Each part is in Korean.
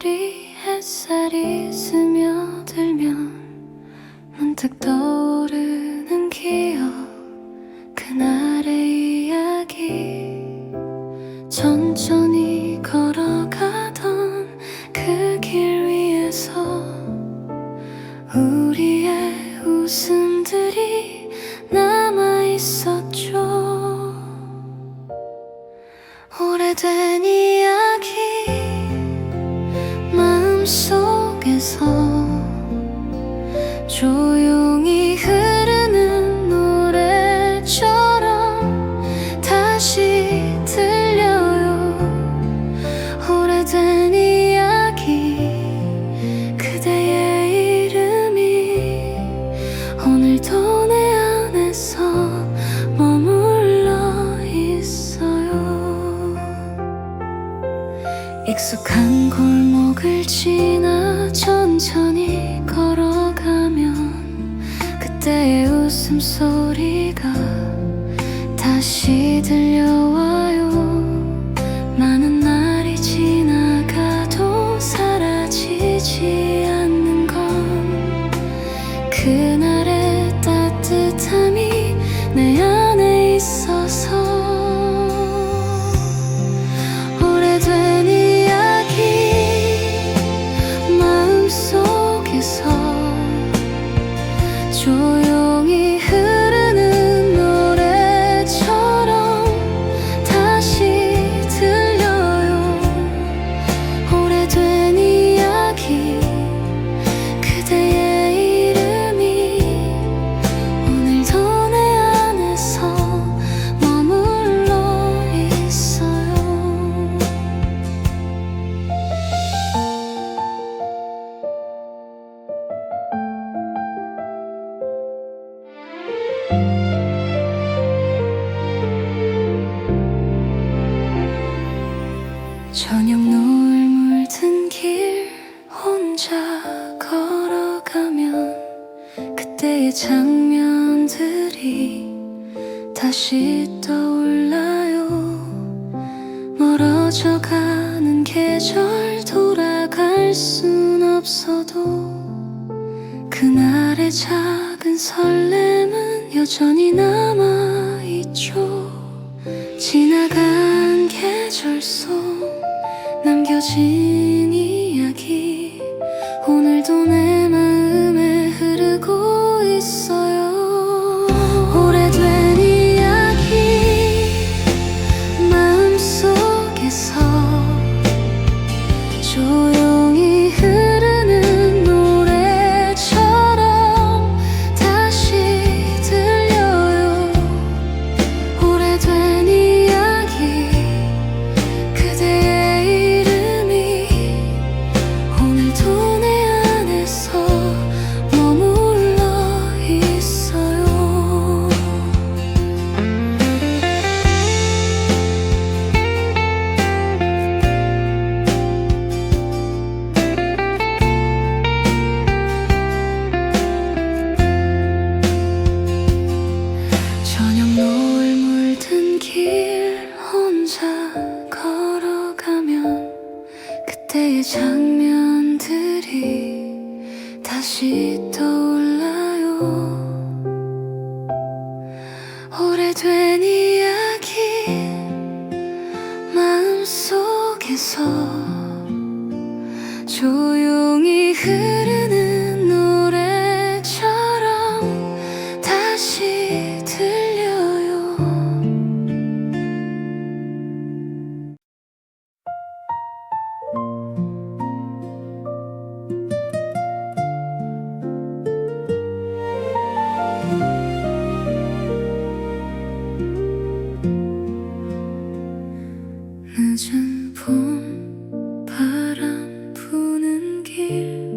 우리 햇살이 스며들면 문득 떠오르는 기억, 그날의 이야기. 천천히 걸어가던 그 길 위에서 우리의 웃음들이 남아있었죠. 오래된 이야기 마음속에서 조용히 흐르는 노래처럼 다시 들려요. 오래된 이야기, 그대의 이름이 오늘도 내 안에서 머물러 있어요. 익숙한 골목을 지나 천천히 걸어가면 그때의 웃음소리가 다시 들려와요. 많은 날이 지나가도 사라지지 않는 건 그날의 따뜻함이 내 안에 있어서. 오래된 이야기 마음속에서 조용히 흐르는 노래처럼 다시 들려요. 오래된 이야기, 그대의 이름이 오늘도 내 안에서 머물러 있어요. 저녁 노을 물든 길 혼자 걸어가면 그때의 장면들이 다시 떠올라요. 멀어져가는 계절 돌아갈 순 없어도 그날의 작은 설렘은 여전히 남아있죠. 지나간 계절 속 남겨진 이야기 오늘도 내 마음에 흐르고 있어요. 오래된 이야기 마음속에서 조용히 흐르는 노래처럼 다시 들려요. 오래된 이야기, 그대의 이름이 오늘도 내 안에서 머물러 있어요. 저녁 노을 물든 길 혼자 걸어가면 그때의 장면들이 다시 떠올라요. 오래된 이야기 마음속에서 조용히 흐르는 노래처럼 다시 들려요. 늦은 봄 바람 부는 길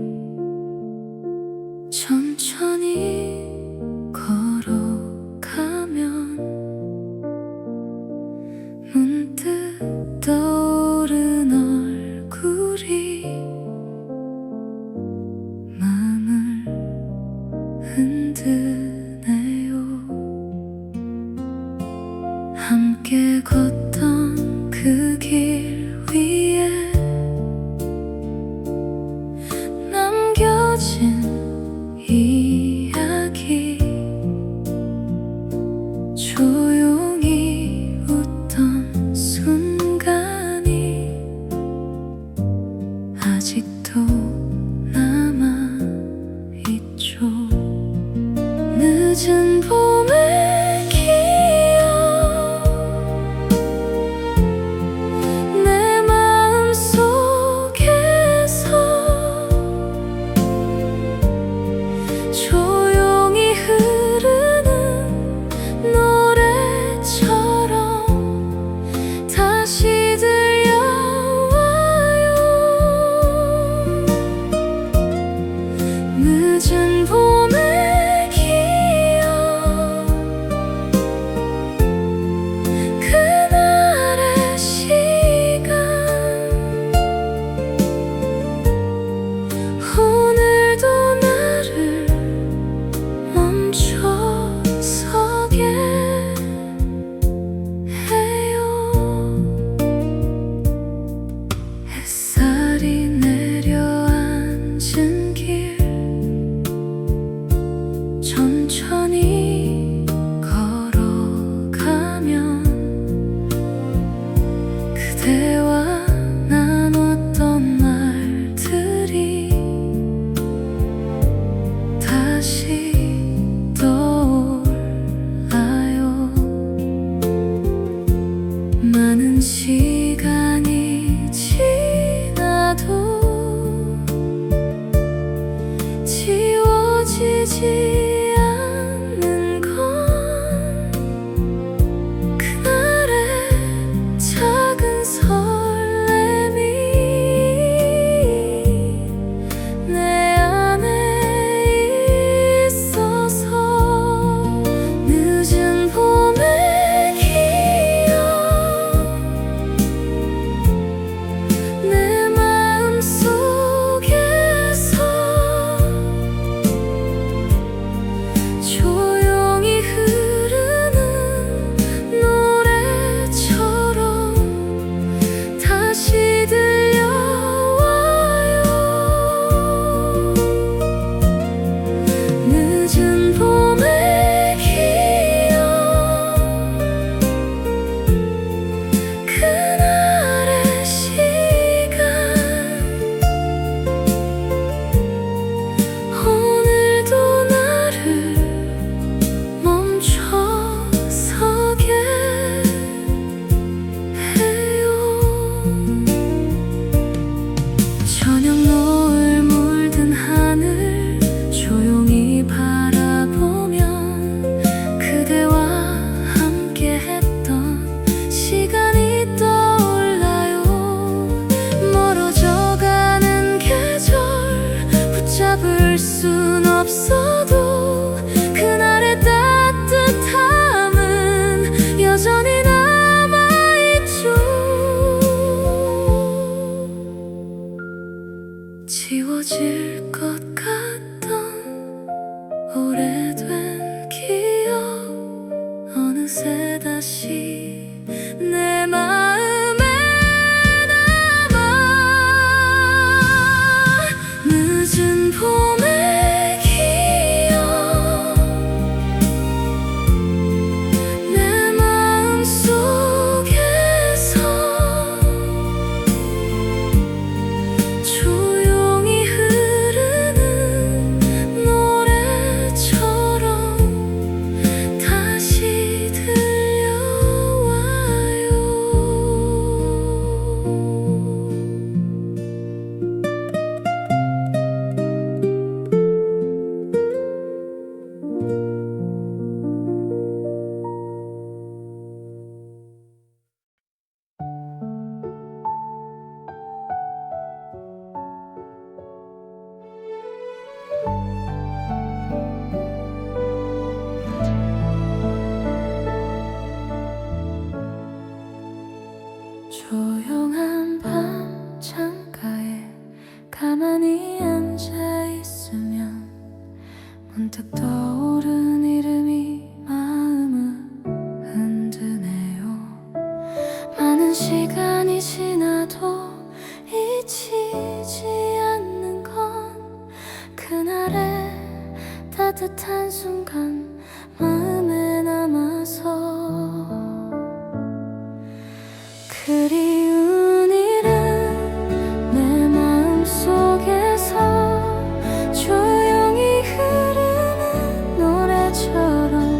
늦은 봄의 기억 내 마음속에서 조용히 흐르는 노래처럼 다시 들려와요. 늦은 봄의 기억 그날의 시간 오늘도 나를 멈춰서게 해요. 햇살이 내려앉은 길 천천히 걸어가면 그대와 나눴던 날들이 다시 떠올라요. 많은 시간이 지나도 지워지지 않는 건 그날의 작은 설렘이 내 안에 있어서 늦은 봄의 기억 내 마음속에서 조용히 흐르는 노래처럼 다시 들려와요. 늦은 봄의 기억 그날의 시간 오늘도 나를 멈춰서게 해요. 저녁 노을 물든 하늘 조용히 바라보면 그대와 함께 했던 시간이 떠올라요. 멀어져가는 계절 붙잡을 순 없어도 그날의 따뜻함은 여전히 남아있죠. 지워질 것 같던 오래된 기억 어느새 다시 내 마음에 남아. 늦은 봄의 기억 내 마음속에서 조용히 흐르는 노래처럼 다시 들려와요. 조용한 밤 창가에 가만히 앉아 있으면 문득 떠오른 이름이 마음을 흔드네요. 많은 시간이 지나도 잊히지 않는 건 그날의 따뜻한 순간 마음에 남아서 그리운 일은 내 마음속에서 조용히 흐르는 노래처럼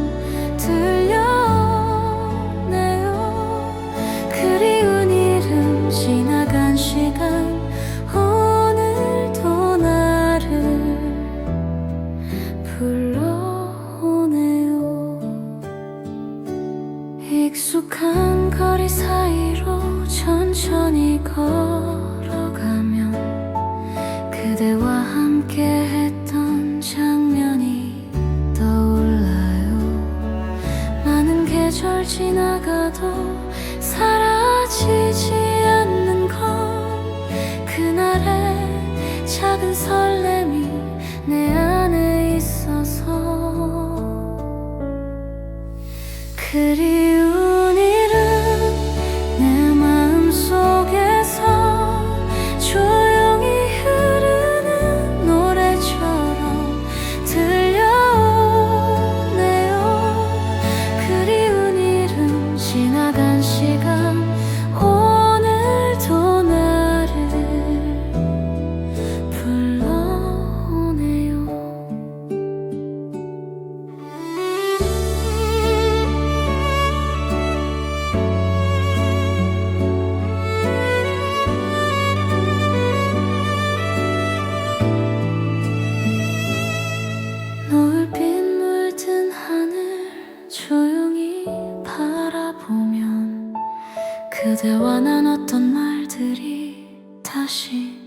다시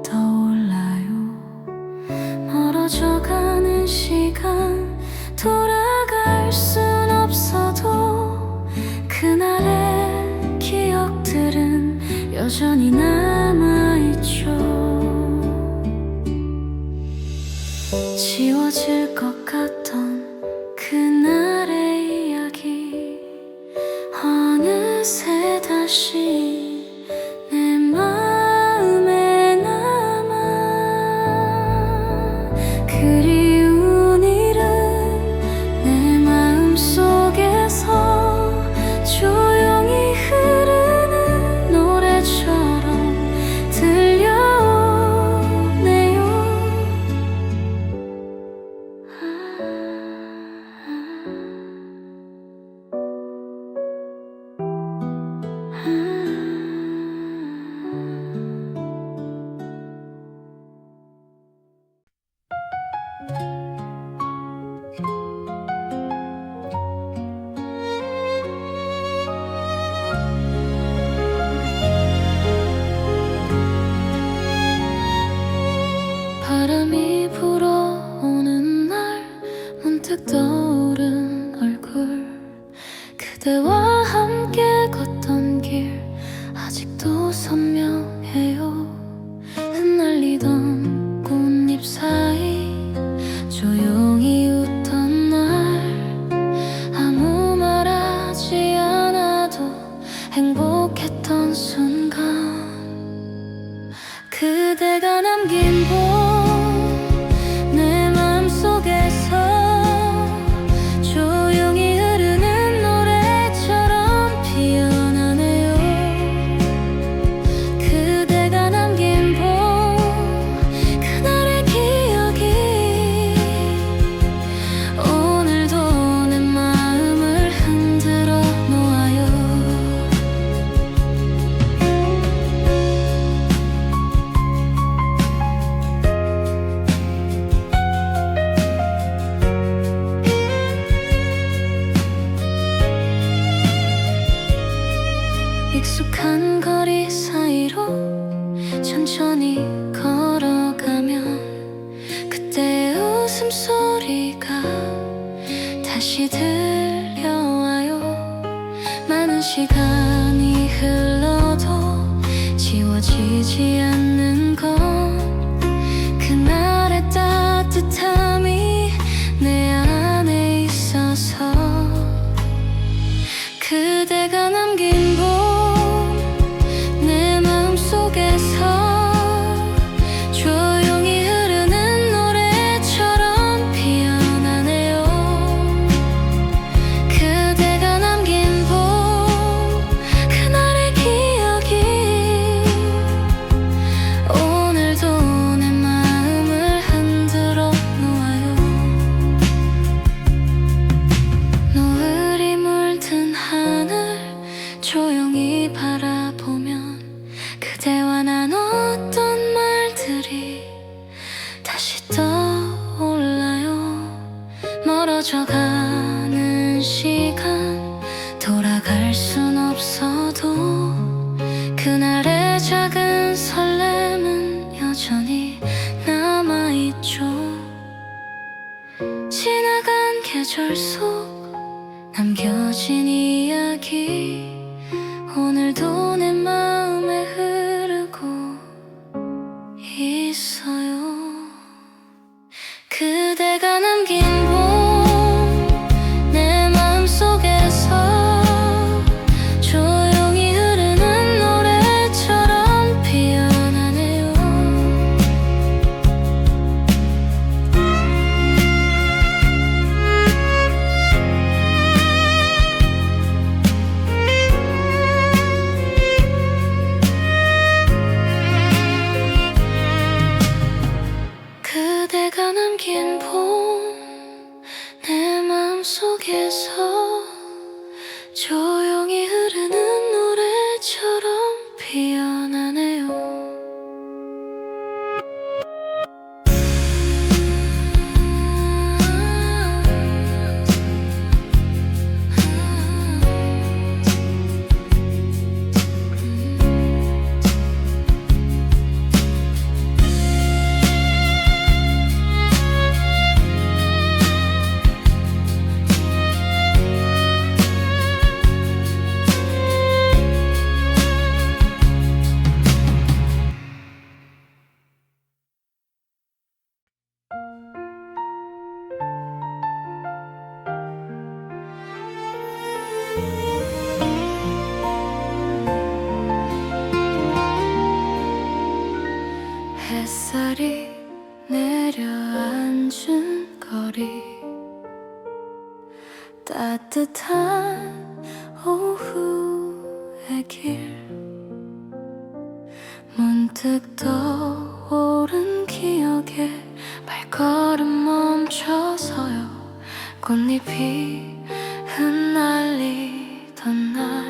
떠올라요. 멀어져가는 시간 돌아갈 순 없어도 그날의 기억들은 여전히 남아있죠. 지워질 것 같던 그날의 이야기 어느새 다시 내 마음에 남아. 그리운 일은 내 마음속에서 조용히 흐르는 노래처럼 들려오네요. 바람이 불어오는 날 문득 떠오른 얼굴, 그대와 함께 걷던 길 아직도 선명해요. 흩날리던 꽃잎 사이 조용히 웃던 날, 아무 말하지 않아도 행복했던 순간, 그대가 남긴 봄 내 맘속에서 조용히 흐르는 노래처럼 피어나네요. 그대가 남긴 봄 그날의 기억이 오늘도 내 마음을 흔들어 놓아요. 익숙한 거리 사이로 천천히 걸어가면 그때의 웃음소리가 다시 들려와요. 많은 시간이 흘러도 지워지지 않는 건 그날의 따뜻함이 내 안에 있어서. 그대가 남긴 봄 내 마음속에서 조용히 흐르는 노래처럼 피어나네요. 그대가 남긴 봄 그날의 기억이 오늘도 내 마음을 흔들어 놓아요. 노을이 물든 하늘 조용히 바라보면 그대와 나눴던 말들이 다시 떠올라요. 멀어져가는 시간 돌아갈 순 없어도 그날의 작은 설렘은 여전히 남아있죠. 지나간 계절 속 남겨진 이야기 오늘도 내 마음에 흐르고 있어요. 그대가 남긴 봄 내 마음속에서 조용히 흐르는 노래처럼 피어나네요. 그대가 남긴 봄 내 마음속에서 조용히 흐르는 노래처럼 피어나네요. 햇살이 내려앉은 거리, 따뜻한 오후의 길, 문득 떠오른 기억에 발걸음 멈춰서요. 꽃잎이 흩날리던 날,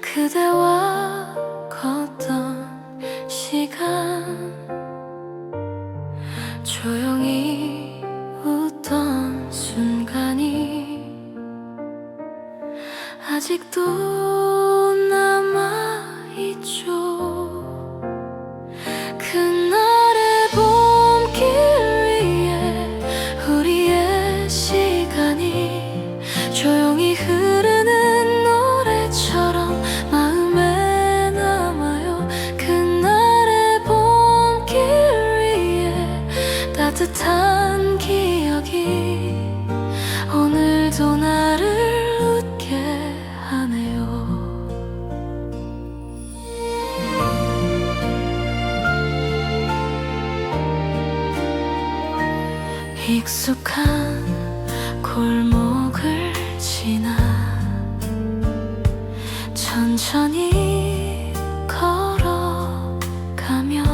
그대와 걷던 시간, 조용히 웃던 순간이 아직도 남아있죠. 그날의 봄길 위에 우리의 시간이 조용히 흐르는 노래처럼 마음에 남아요. 그날의 봄길 위에 따뜻한 기억이 오늘도 나를 웃게 하네요. 익숙한 골목을 지나 천천히 걸어가면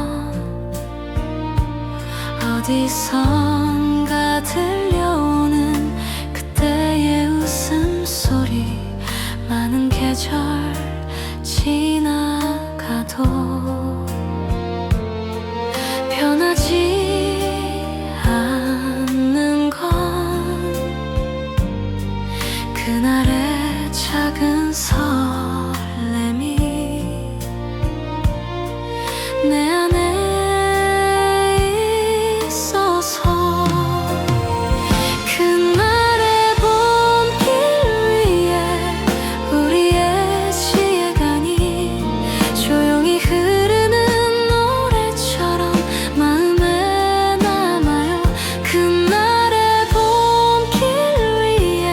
어디선가 들려오는 그때의 웃음소리, 많은 계절 지나가도 변하지 않는 건 그날의 작은 설렘이 내 안에 있어서. 그날의 봄길 위에 우리의 시간이 조용히 흐르는 노래처럼 마음에 남아요. 그날의 봄길 위에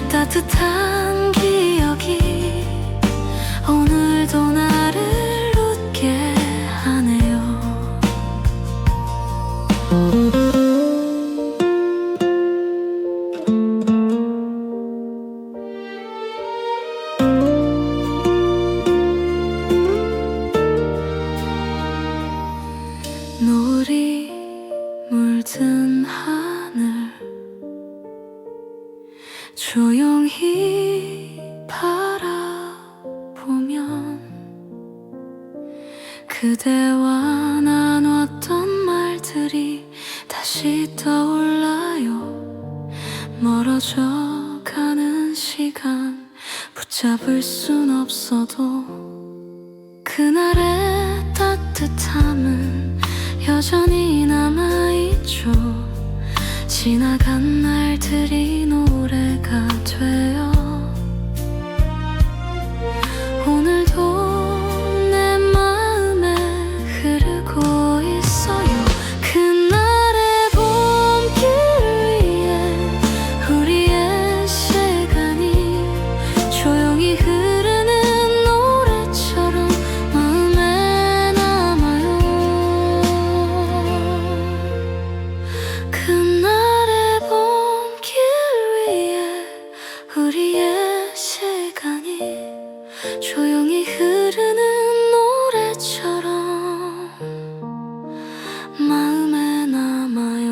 따뜻한 기억이 오늘도 나를 웃게 하네요. 노을이 물든 하늘, 조용히 바라보면 그대와 나눴던 말들이 다시 떠올라요. 멀어져 가는 시간 붙잡을 순 없어도 그날의 따뜻함은 여전히 남아있죠. 지나간 날들이 노래가 되어 오늘도 내 마음에 흐르고 있어요. 그날의 봄길 위에 우리의 시간이 조용히 흐르는 노래처럼 마음에 남아요. 그날의 봄길 위에 우리의 시간이 조용히 흐르는 노래처럼 마음에 남아요.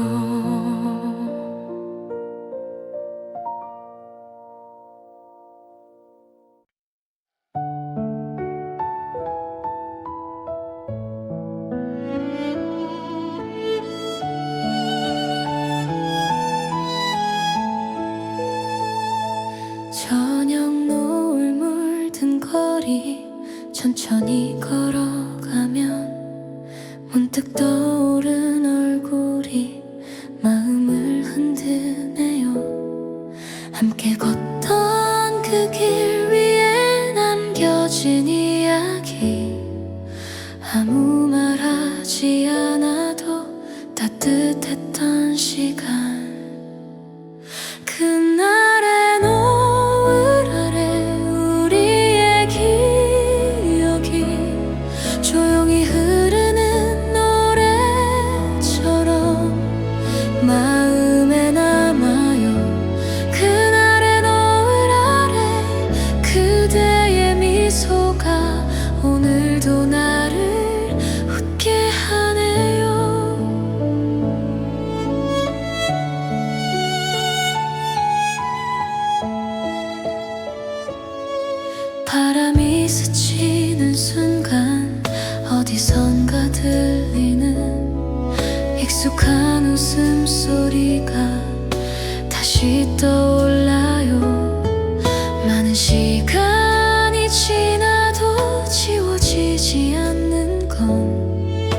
저녁 노을 물든 거리 천천히 걸어가면 문득 떠오른 얼굴이 마음을 흔드네요. 함께 걷던 그 길 위에 남겨진 이야기, 아무 말 하지 않아도 따뜻했던 시간. 그날의 노을 아래 우리의 기억이 조용히 순간 어디선가 들리는 익숙한 웃음소리가 다시 떠올라요. 많은 시간이 지나도 지워지지 않는 건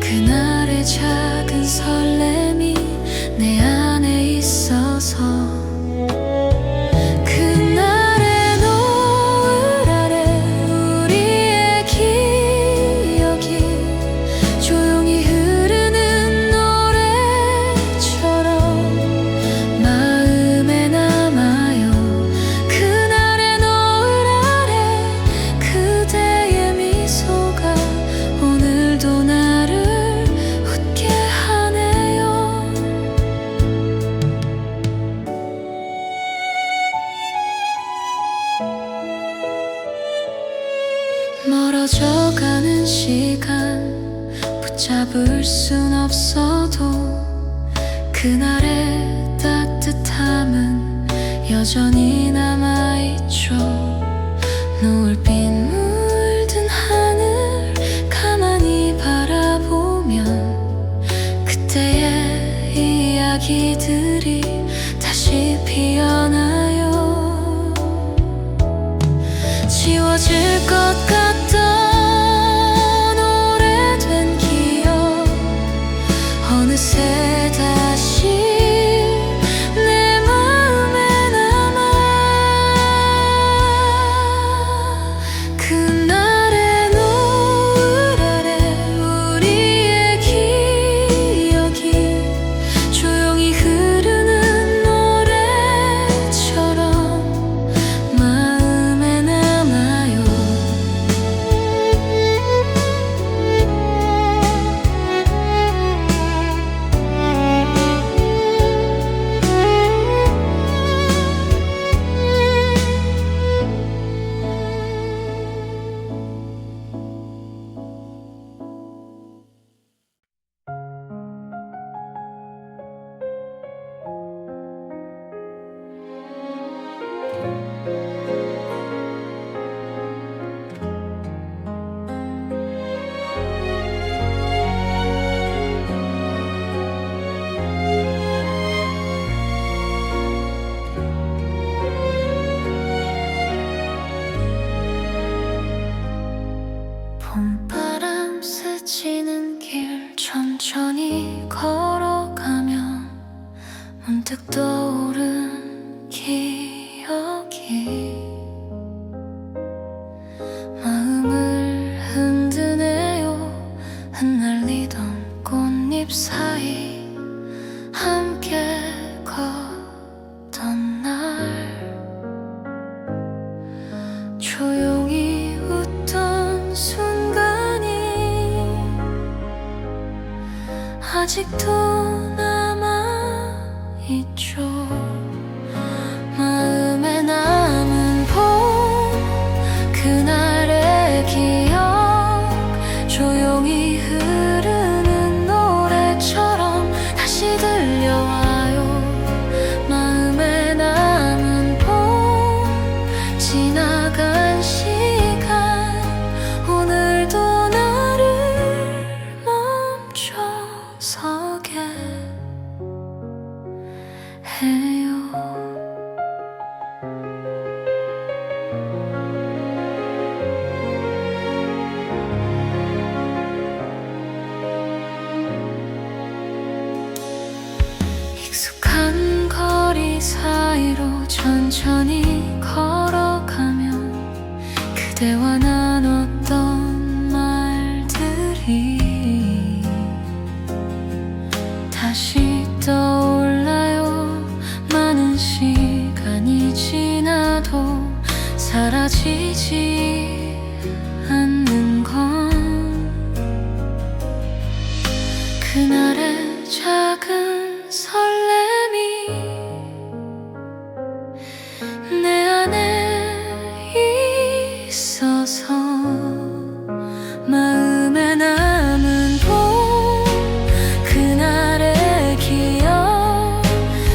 그날의 작은 설렘이 내 안에 있어서. 그날의 노을 아래 우리의 기억이 조용히 흐르는 노래처럼 마음에 남아요. 그날의 노을 아래 그대의 미소가 오늘도 나를 웃게 하네요. 멀어져가는 시간 붙잡을 순 없어도 그날의 따뜻함은 여전히 남아있죠. 노을빛 물든 하늘 가만히 바라보면 그때의 이야기들이 다시 피어나요. 지워질 것 같던 오래된 기억 어느새 다시 내 마음에 남아. 그날의 노을 아래 우리의 기억이 조용히 흐르는 노래처럼 마음에 남아요. 봄바람 스치는 길 천천히 걸어가면 문득 떠오른 기억이 마음을 흔드네요. 흩날리던 꽃잎 사이 함께 걷던 날 조용히 웃던 순간이 아직도 남아있죠. 마음에 남은 봄 그날의 기억 조용히 흐르는 노래처럼 다시 들려와요. 마음에 남은 봄 지나간 시간 오늘도 나를 멈춰서게 해요. 익숙한 거리 사이로 천천히 걸어가면 그대와 나눴던 말들이 다시 떠올라요. 많은 시간이 지나도 사라지지 않는 건 그날의 작은 설렘이 내 안에 있어서. 마음에 남은 봄 그날의 기억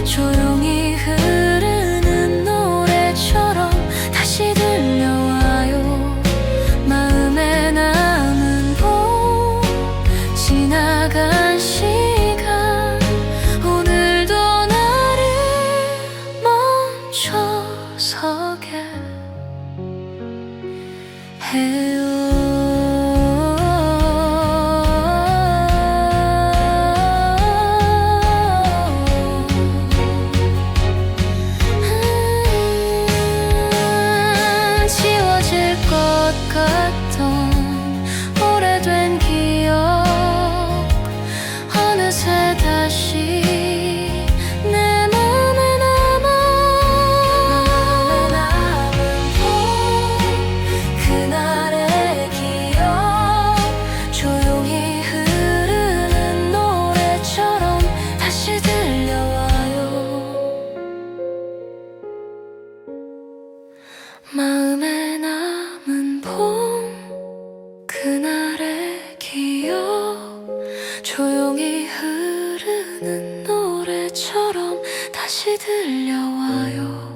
조용히 흐르는 노래처럼 다시 들려와요. 마음에 그날의 기억 조용히 흐르는 노래처럼 다시 들려와요.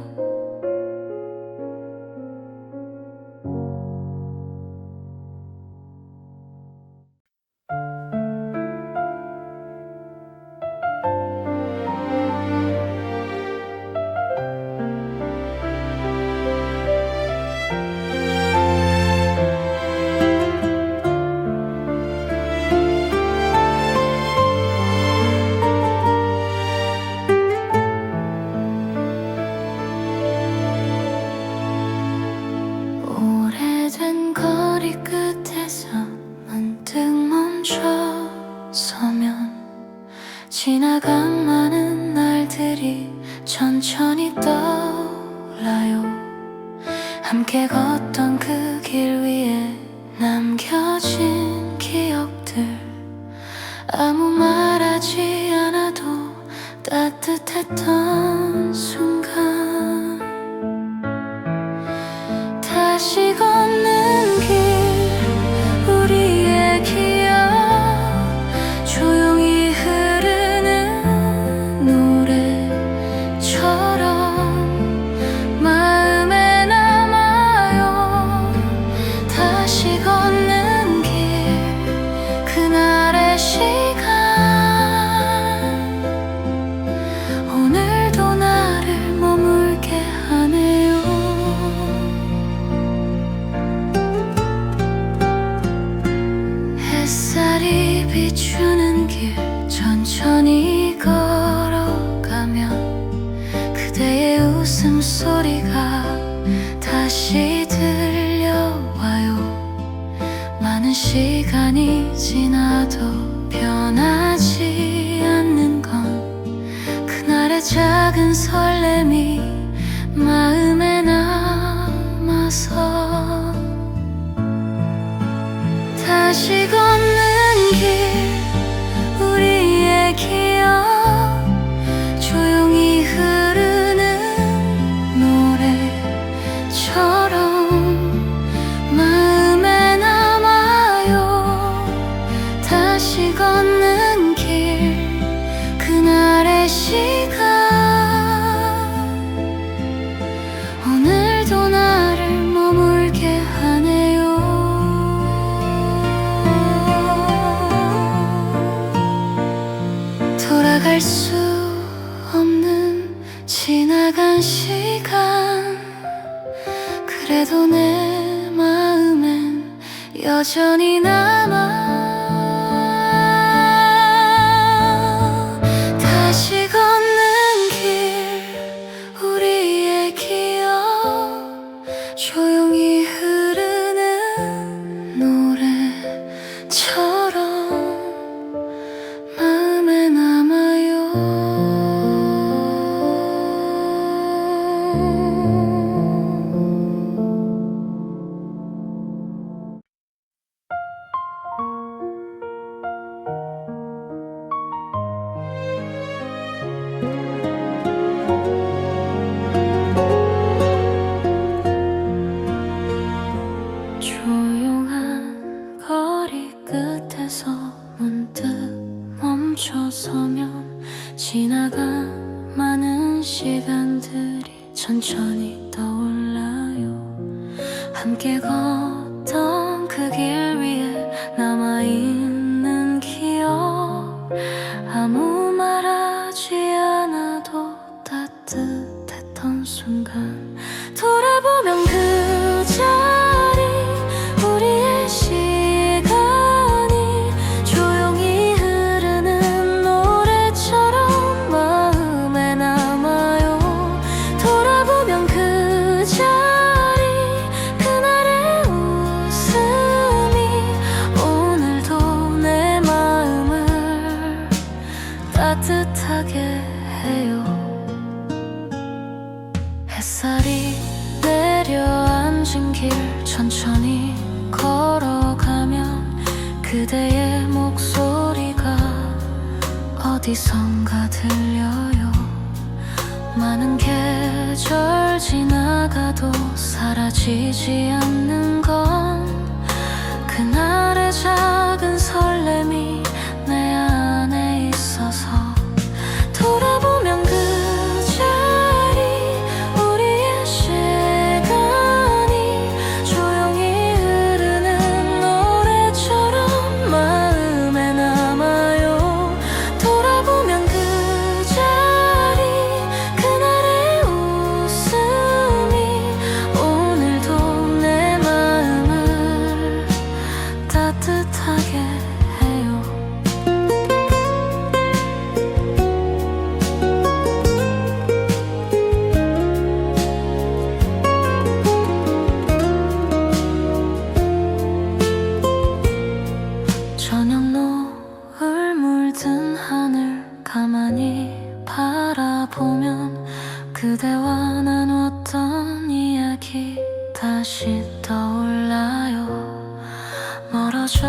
오래된 거리 끝에서 문득 멈춰서면 지나간 많은 날들이 천천히 떠올라요. 함께 걷던 그 길 위에 남겨진 기억들, 아무 말하지 않아도 따뜻했던 순간. 다시 걷는 길, 우리의 기억 조용히 흐르는 노래처럼 마음에 남아요. 다시 걷는 길, 그날의 시간 오늘도 나를 머물게 하네요. 햇살이 비추는 길 천천히 걸어가면 그대의 웃음소리가 다시 들려와요. 많은 시간이 지나도 변하지 않는 건 그날의 작은 설렘이 마음에 남아서. 다시 걷는 길, 우리의 기억 조용히 흐르는 노래처럼 마음에 남아요. 다시 걷는 길, 그날의 시간 오늘도 나를 머물게 하네요. 돌아갈 수 없는 지나간 시간, 그래도 내 마음엔 여전히 남아. 다시 걷는 길, 우리의 기억 조용히 흐르는 노래처럼 마음에 남아요. 조용한 거리 끝에서 문득 멈춰서면 지나간 많은 시간들이 천천히 떠올라요. 함께 걷던 그 길 위에 남아있는 기억, 아무 말하지 않아도 따뜻했던 순간. 돌아보면 그 자리, 우리의 시간이 조용히 흐르는 노래처럼 마음에 남아요. 돌아보면 그 자리, 그날의 웃음이 오늘도 내 마음을 따뜻하게 해요. 햇살이 내려앉은 길 천천히 걸어가면 그대의 목소리가 어디선가 들려요. 많은 계절 지나가도 사라지지 않는 건 그날 그날의 작은 설렘이 내 안에 있어서 돌아보면 그 자리 우리의 시간이 조용히 흐르는 노래처럼 마음에 남아요. 돌아보면 그 자리 그날의 웃음이 오늘도 내 마음을 따뜻하게 해요. 저녁 노을 물든 하늘 가만히 바라보면 그대와 나눴던 이야기 다시 떠올라요. 멀어져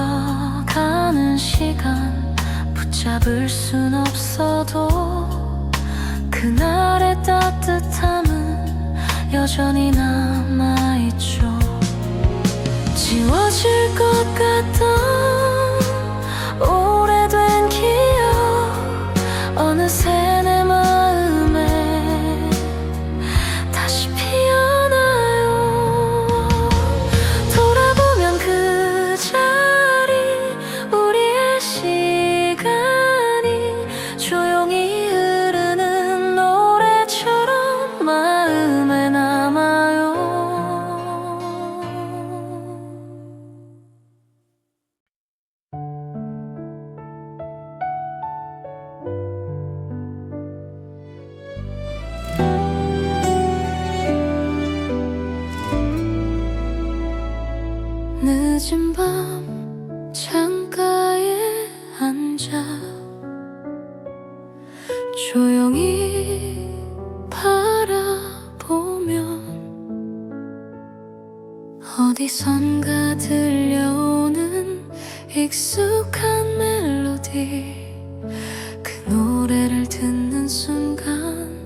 가는 시간 붙잡을 순 없어도 그날의 따뜻함은 여전히 남아있죠. 지워질 것 같던 오래된 기억 어느새 내 마음에 다시 피어나요. 돌아보면 그 자리 우리의 시간이 조용히 흐르는 노래처럼 마음에 남아요. 늦은 밤 창가에 앉아 조용히 바라보면 어디선가 들려오는 익숙한 멜로디 그 노래를 듣는 순간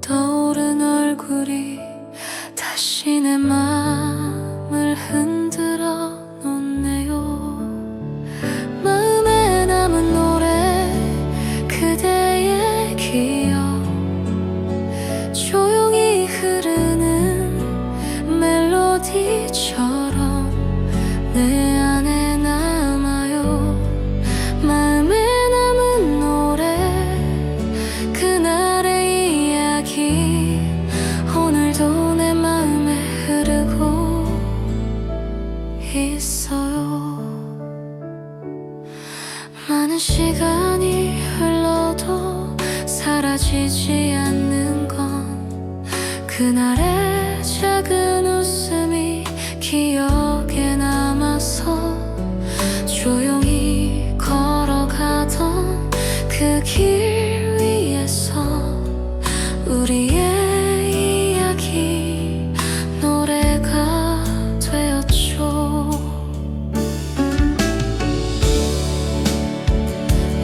떠오른 얼굴이 다시 내 맘을 흔들어 놓네요. 마음에 남은 노래 그대의 기억 조용히 흐르는 멜로디처럼 내 안에 남아요. 마음에 남은 노래 그날의 이야기 오늘도 내 마음에 흐르고 있어요. 많은 시간이 흘러도 사라지지 않는 건 그날의 작은 웃음이 기억에 남아서 조용히 걸어가던 그 길 위에서 우리의 이야기 노래가 되었죠.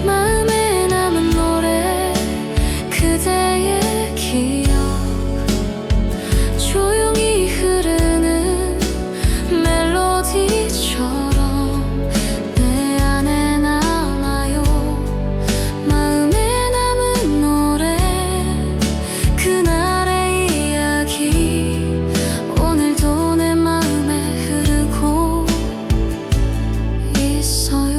마음에 남은 노래 그대의 기억 조용히 흐르는 멜로디처럼 내 안에 남아요. 마음에 남은 노래 그날의 이야기 오늘도 내 마음에 흐르고 있어요.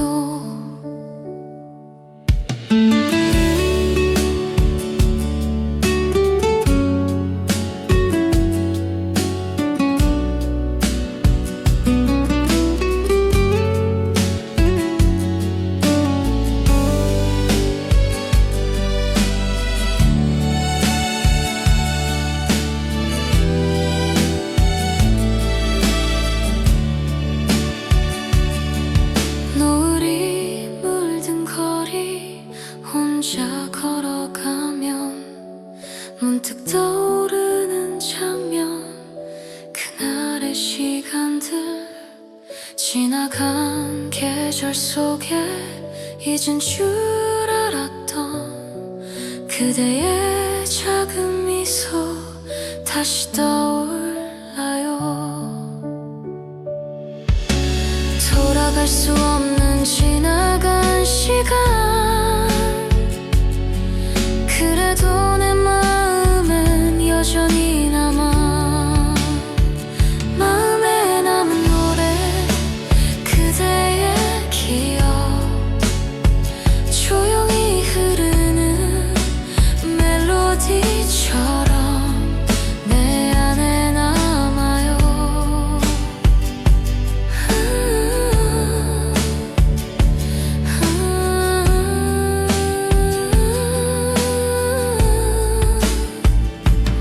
노을이 물든 거리 혼자 걸어가면 문득 떠오르는 장면 그날의 시간들 지나간 계절 속에 잊은 줄 알았던 그대의 작은 미소 다시 떠올라요. 돌아보면 돌아갈 수 없는 지나간 시간, 그래도 내 마음엔 여전히 남아. 마음에 남은 노래, 그대의 기억, 조용히 흐르는 멜로디처럼 내 안에 남아요.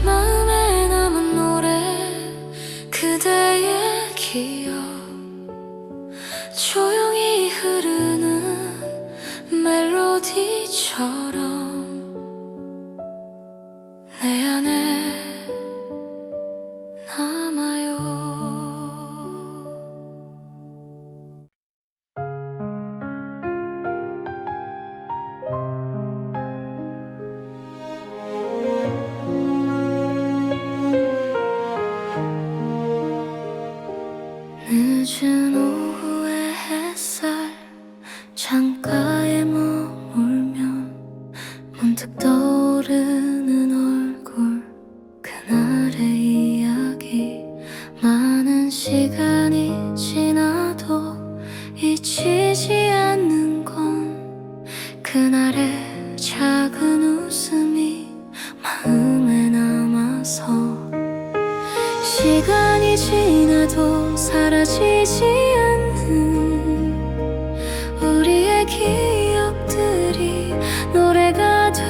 마음에 남은 노래, 그대의 기억, 조용히 흐르는 멜로디처럼 내 안에 남아요. 늦은 오후의 햇살 창가에 머물면 문득 떠오르는 얼굴, 그날의 이야기. 많은 시간이 지나도 잊히지 않는 건 그날의 작은 웃음이 마음에 남아서. 시간이 지나도 사라지지 않는 우리의 기억들이 노래가 돼요.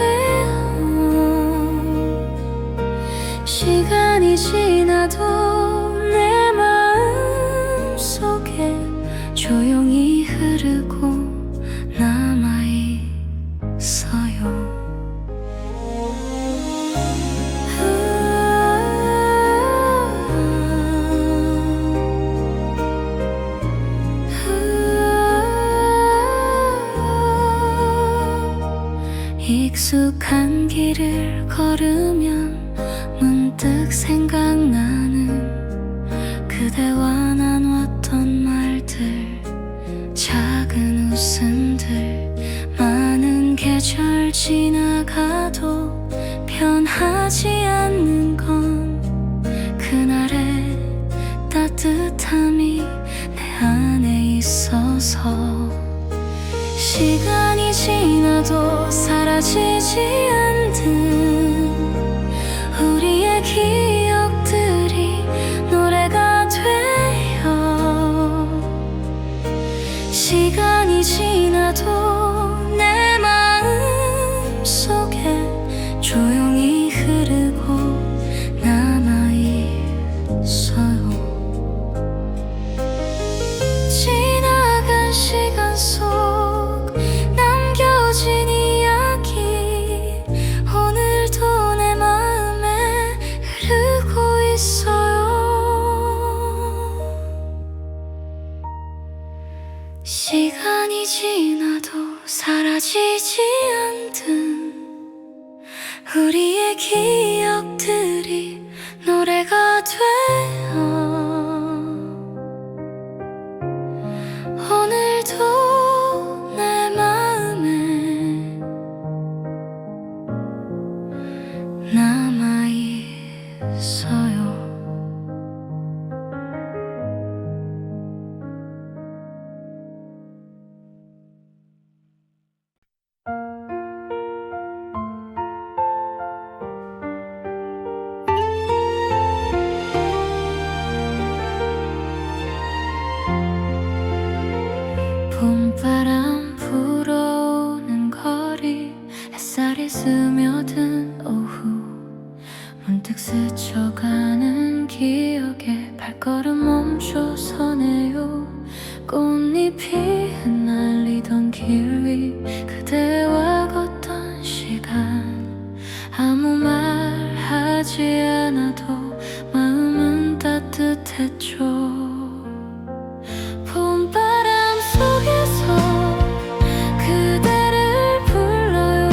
시간이 지나도 내 마음 속에 조용히 흐르고 남아있어요. 익숙한 길을 걸으면 문득 생각나는 그대와 나눴던 말들, 작은 웃음들. 많은 계절 지나가도 변하지 않는 건 그날의 따뜻함이 내 안에 있어서. 시간이 지나도 사라지지 않는 우리의 기억들이 노래가 돼요. 시간이 지나도 내 마음 속에 조용히 흐르고 남아있어요. 지나간 시간 속 남겨진 이야기, 오늘도 내 마음에 흐르고 있어요. 시간이 지나도 사라지지 않던 우리의 기억들이 노래가 돼요. 오늘도 내 마음에 남아있어요. 봄바람 불어오는 거리, 햇살이 스며든 오후, 문득 스쳐가는 기억에 발걸음 멈춰 서네요. 꽃잎이 흩날리던 길 위 그대와 걷던 시간, 아무 말 하지 않아도 마음은 따뜻했죠. 봄바람 속에서 그대를 불러요.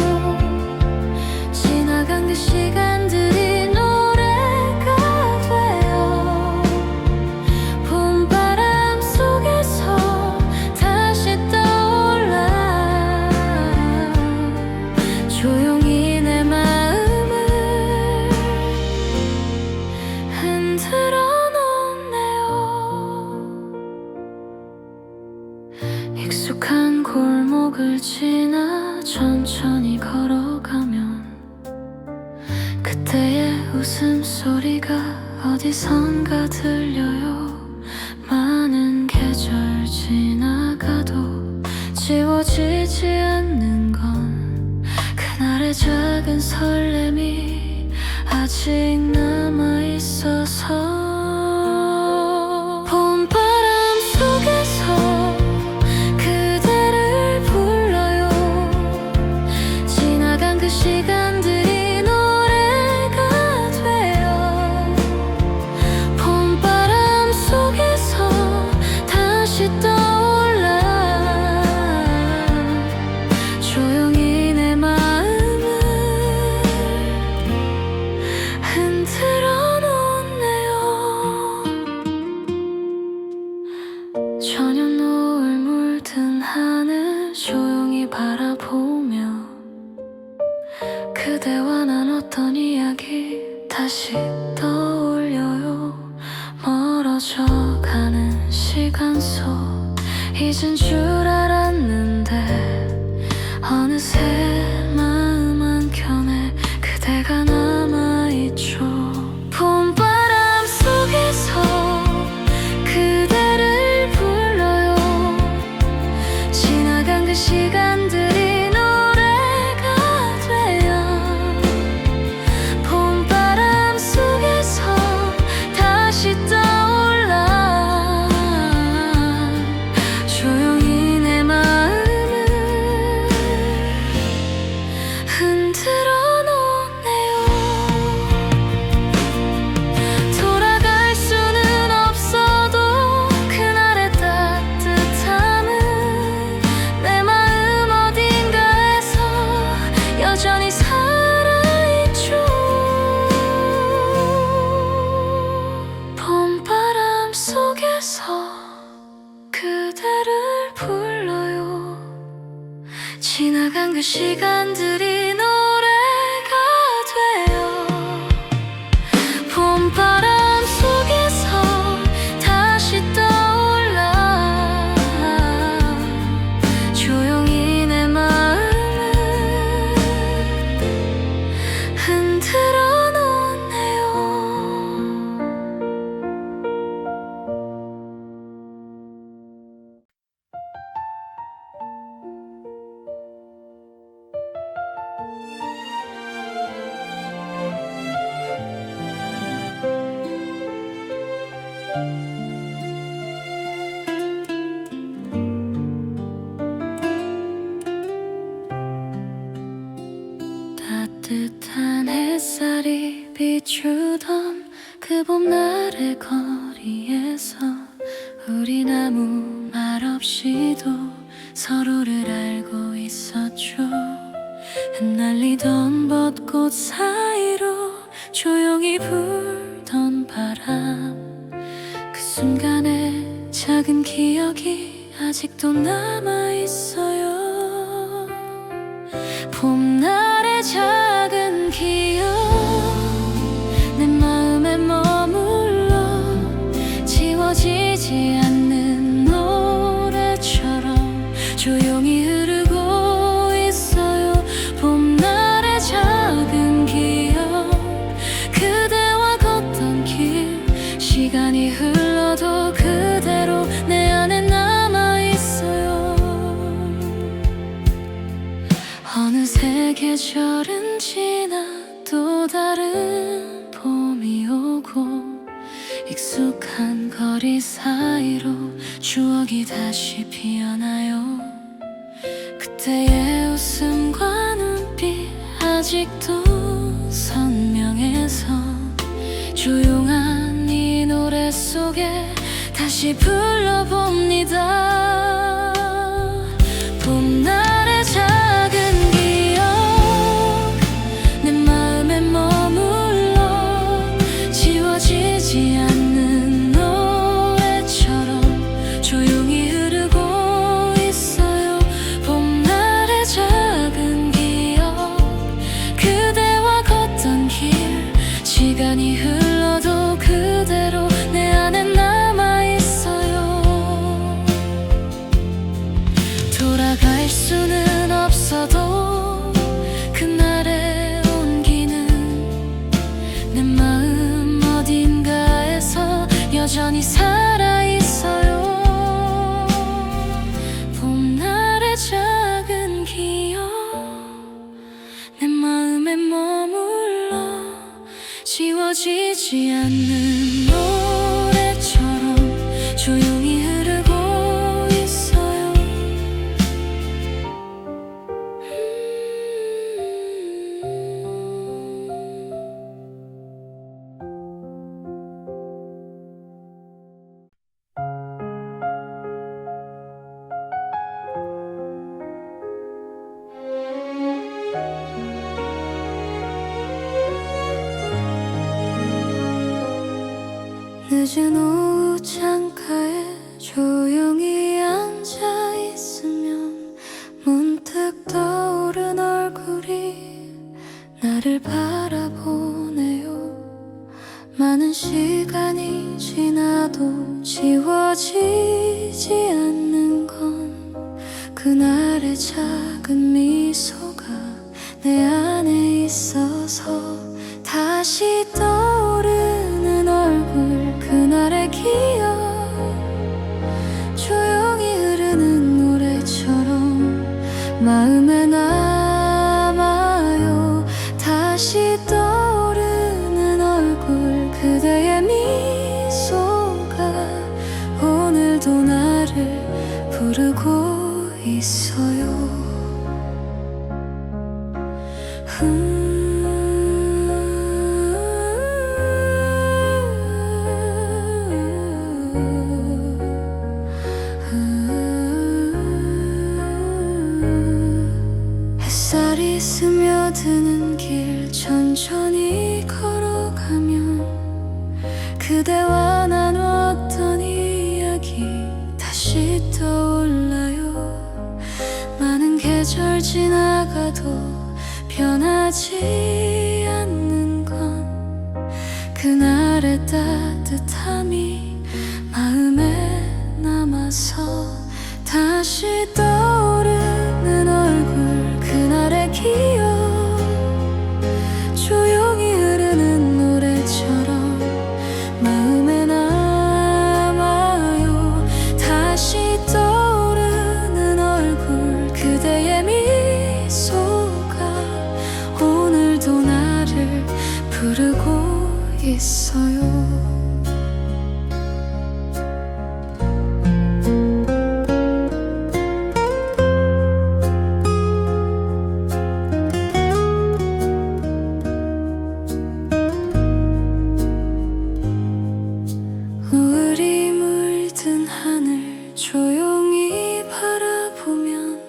지나간 그 시간들이 노래가 돼요. 봄바람 속에서 익숙한 골목을 지나 천천히 걸어가면 그때의 웃음소리가 어디선가 들려요. 많은 계절 지나가도 지워지지 않는 건 그날의 작은 설렘이 아직 남아있어서 봄바람 속에서 그대를 불러요. 지나간 그 시간들이 노래가 돼요. 봄바람 속에서 다시 떠올라 조용히 내 마음을 흔들어 놓네요. 저녁 노을 물든 하늘 조용히 바라보며 그대와 나눴던 이야기 다시 떠올려요. 멀어져 가는 시간 속 잊은 줄 알았는데 어느새 마음 한켠에 그대가 남아있죠. 봄바람 속에서 그대를 불러요. 지나간 그 시간들이 노래가 돼요. 봄바람 속에서 다시 떠올라 조용히 내 마음을 흔들어 놓네요. 돌아갈 수는 없어도 그날의 따뜻함은 내 마음 어딘가에서 여전히 살아있죠. 봄바람 속에서 그대를 불러요. 지나간 그 시간들이 노래가 돼요. 봄바람 속에서 다시 떠올라 조용히 내 마음을 흔들어 놓네요. 따뜻한 햇살이 비추던 그 봄날의 거리에서 우린 아무 말 없이도 서로를 알고 있었죠. 흩날리던 벚꽃 사이로 조용히 불던 바람, 그 순간의 작은 기억이 아직도 남아있어요. 봄날의 작은 기억 내 마음에 머물러 지워지지 않는 노래처럼 조용히 흐르고 있어요. 봄날의 작은 기억 그대와 걷던 길 시간이 흘러도 그대로 내 안에 남아있어요. 어느새 계절은 지나 또 다른 봄이 오고 익숙한 거리 사이로 추억이 다시 피어나요. 그때의 웃음과 눈빛 아직도 선명해서 조용한 이 노래 속에 다시 불러봅니다. 봄날의 작은 기억 내 마음에 머물러 지워지지 않는 노래처럼 조용히 흐르고 있어요. 봄날의 작은 기억 그대와 걷던 길 시간이 흘러도 그대로 내 안에 남아있어요. 그날의 작은 기억 내 마음에 머물러 지워지지 않는 노래처럼 조용히 흐르고 있어요. 늦은 오후 창가에 조용히 앉아 있으면 문득 떠오른 얼굴이 나를 바라보네요. 많은 시간이 지나도 지워지지 않는 건 그날의 작은 미소가 내 안에 있어서 다시 떠오르는 얼굴 그날의 기억 조용히 흐르는 노래처럼 마음에 남아요. 다시 떠오르는 얼굴 그대의 미소가 오늘도 나를 부르고 있어요. 햇살이 스며드는 길 천천히 걸어가면 그대와 나눴던 이야기 다시 떠올라요. 많은 계절 지나가도 변하지 않는 건 그날의 따뜻함이 마음에 남아서 다시 떠오르는 얼굴 그날의 기억 조용히 흐르는 노래처럼 마음에 남아요. 다시 떠오르는 얼굴 그대의 미소가 오늘도 나를 부르고 있어요. 노을이 물든 하늘 조용히 바라보면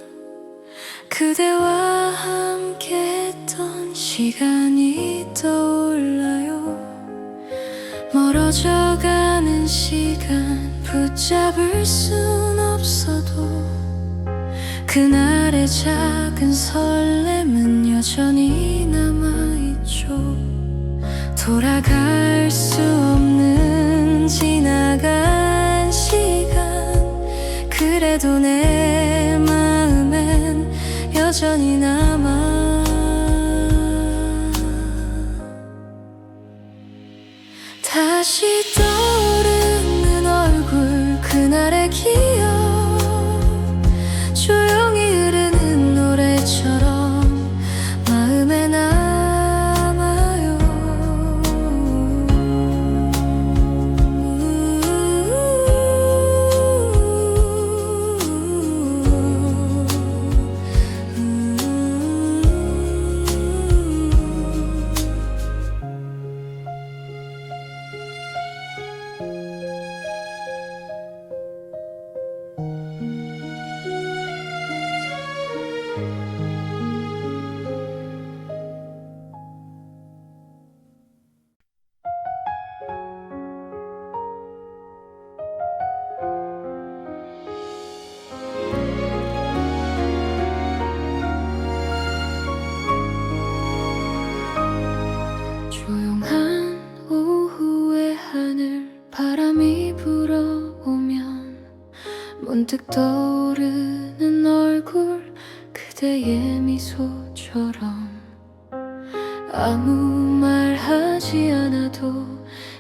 그대와 함께 했던 시간이 떠올라요. 멀어져가는 시간 붙잡을 순 없어도 그날의 작은 설렘은 여전히 남아있죠. 돌아갈 수 없는 지나간 시간 그래도 내 마음엔 여전히 남아. 다시 떠오르는 얼굴 그날의 기억 조용히 흐르는 노래처럼 마음에 남아요. 조용한 오후의 하늘 바람이 불어오면 문득 떠오르는 얼굴 그대의 미소처럼 아무 말 하지 않아도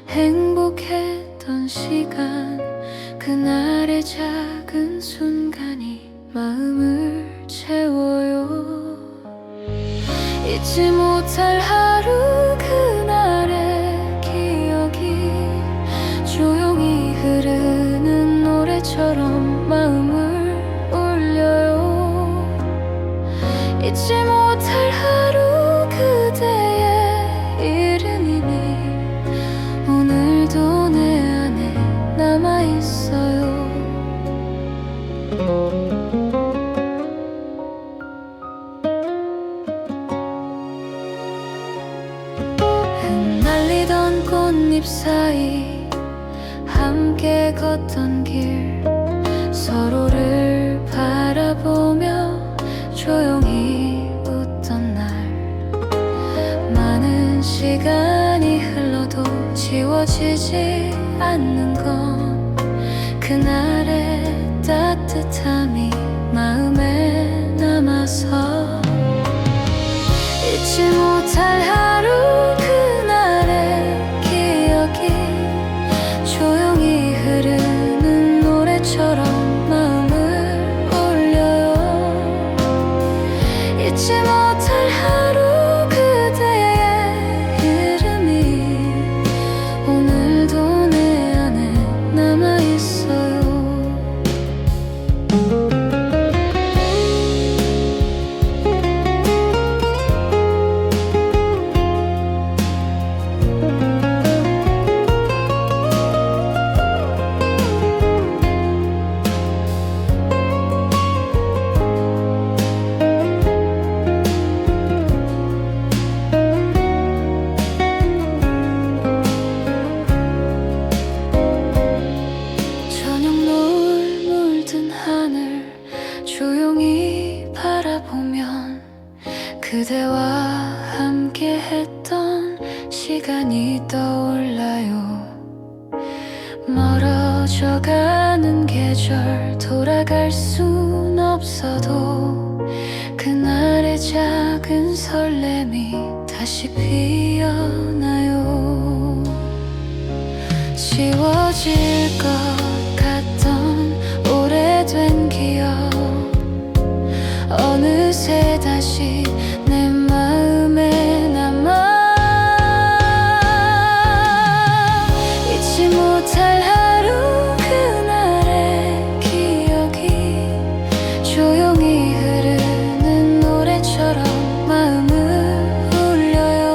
행복했던 시간 그날의 작은 순간이 마음을 태워요. 잊지 못할 하루 그날의 기억이 조용히 흐르는 노래처럼 마음을 울려요. 잊지 못할 하루 그대의 이름이니 오늘도 내 안에 남아있어요. 흩날리던 꽃잎 사이 함께 걷던 길, 서로를 바라보며 조용히 웃던 날, 많은 시간이 흘러도 지워지지 않는 건 그날의 따뜻함이 마음에 남아서 잊지 못할 하루 그날의 기억이 조용히 흐르는 노래처럼 마음을 울려요. 잊지 못할 하루 그대의 이름이 오늘도 내 안에 남아있어요. 저녁 노을 물든 하늘 조용히 바라보면 그대와 함께 했던 시간이 떠올라요. 멀어져가는 계절 돌아갈 순 없어도 그날의 작은 설렘이 다시 피어나요. 지워질 것 같던 오래된 기억 어느새 다시 내 마음에 남아. 잊지 못할 하루 그날의 기억이 조용히 흐르는 노래처럼 마음을 울려요.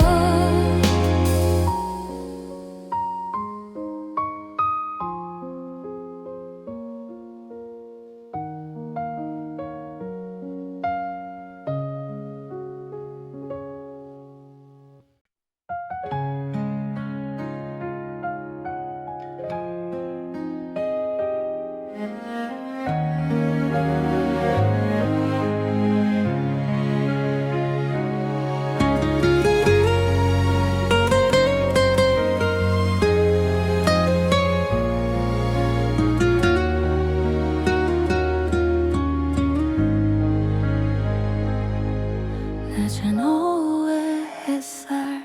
늦은 오후의 햇살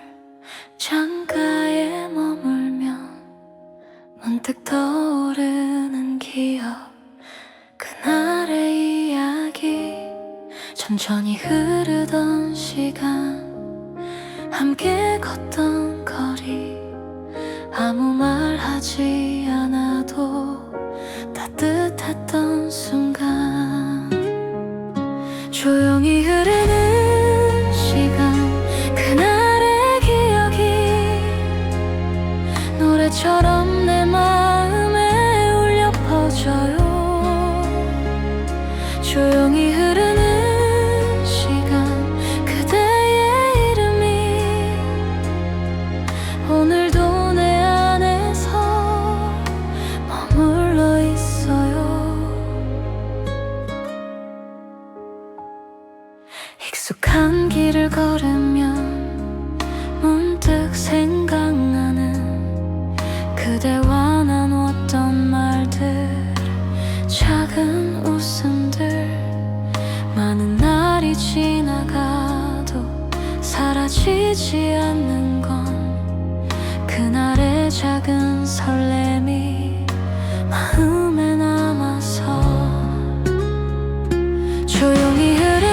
창가에 머물면 문득 떠오르는 기억, 그날의 이야기, 천천히 흐르던 시간, 함께 걷던 거리, 아무 말 하지 않아도 따뜻했던 순간, 조용히 흐르는 시간, 그날의 기억이 노래처럼 내 마음에 울려 퍼져요. 조용히 흐르는 시간, 그대의 이름이 오늘도 내 안에서 머물러 있어요. 익숙한 길을 걸으면 문득 생각나는 그대와 나눴던 말들, 작은 웃음들, 많은 날이 지나가도 사라지지 않는 건 그날의 작은 설렘이 마음에 남아서 조용히 흐르는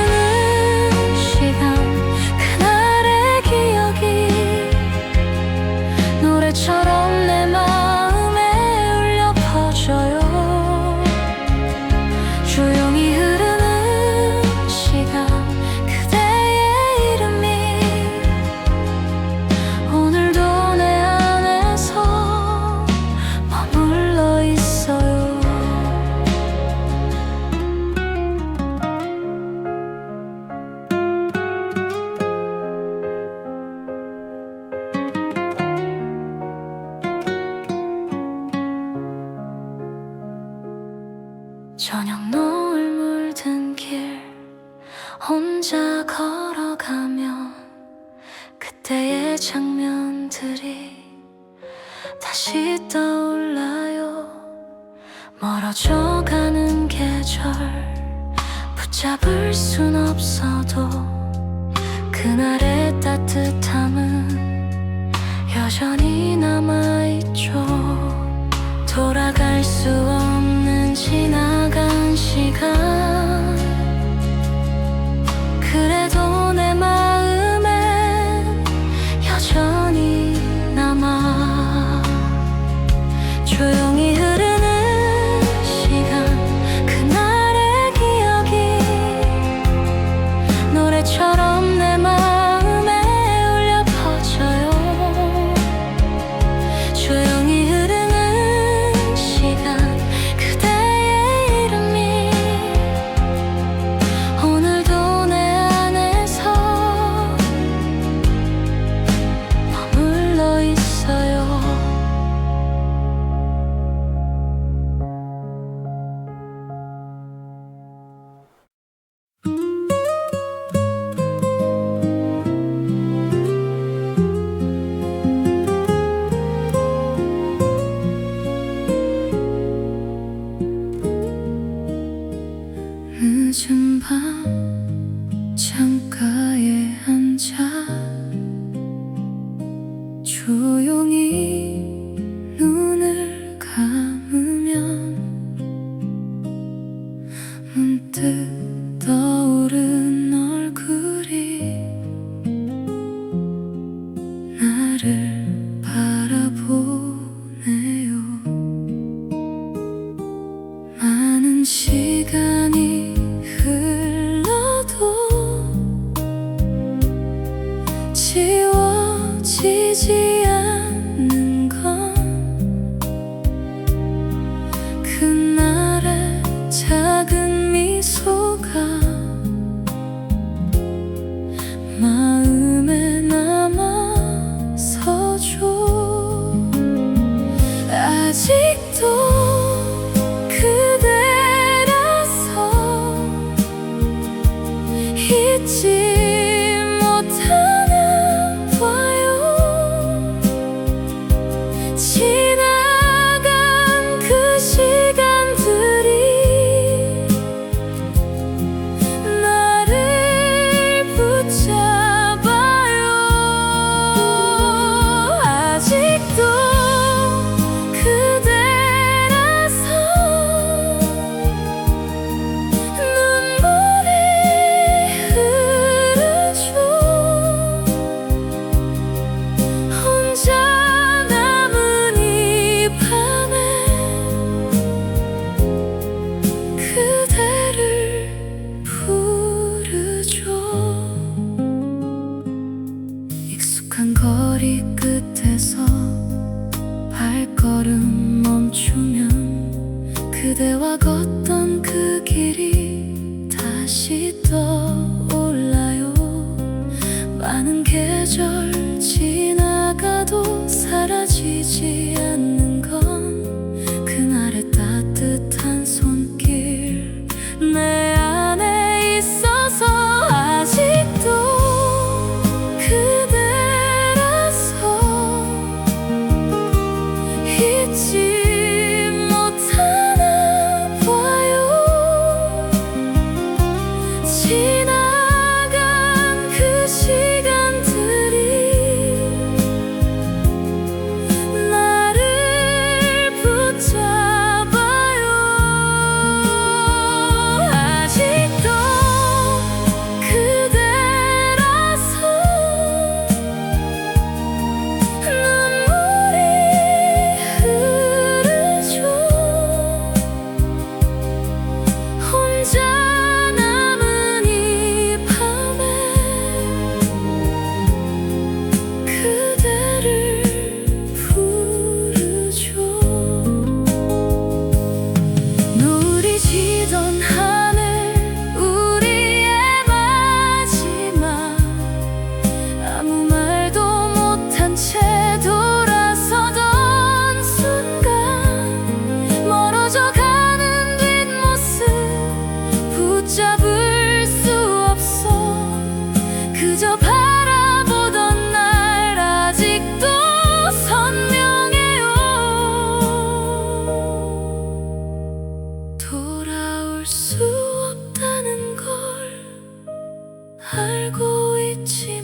혼자 걸어가며 그때의 장면들이 다시 떠올라요. 멀어져가는 계절 붙잡을 순 없어도 그날의 따뜻함은 여전히 남아있죠. 돌아갈 수 없는 지나간 시간, 그래도 내 마음엔 여전히 남아. 조용히 흐르는 시간, 그날의 기억이 노래처럼 내 마음에 울려 퍼져요. 조용히 흐르는 시간, 그대의 이름이 오늘도 내 안에서 머물러 있어요. 늦은 밤 창가에 앉아 조용히 눈을 감으면 문득 떠오른 얼굴이 나를 바라보네요. 많은 시간이 흘러도 지워지지 않는 건 그날의 작은 미소가 마음에 남아서죠. 아직도 잊지 못하나 봐요. 지나간 그 시간들이 나를 붙잡아요. 아직도 그대라서 눈물이 혼자 남은 이 밤에 그대를 부르죠. 익숙한 거리 끝에서 발걸음 멈추면 그대와 걷던 그 길이 다시 떠올라요. 많은 계절 지나가도 사라지지 않는 건 그날의 따뜻한 손길 내 안에 있어서. 아직도 그대라서 잊지 못하나 봐요. 지나간 그 시간들이 나 빛이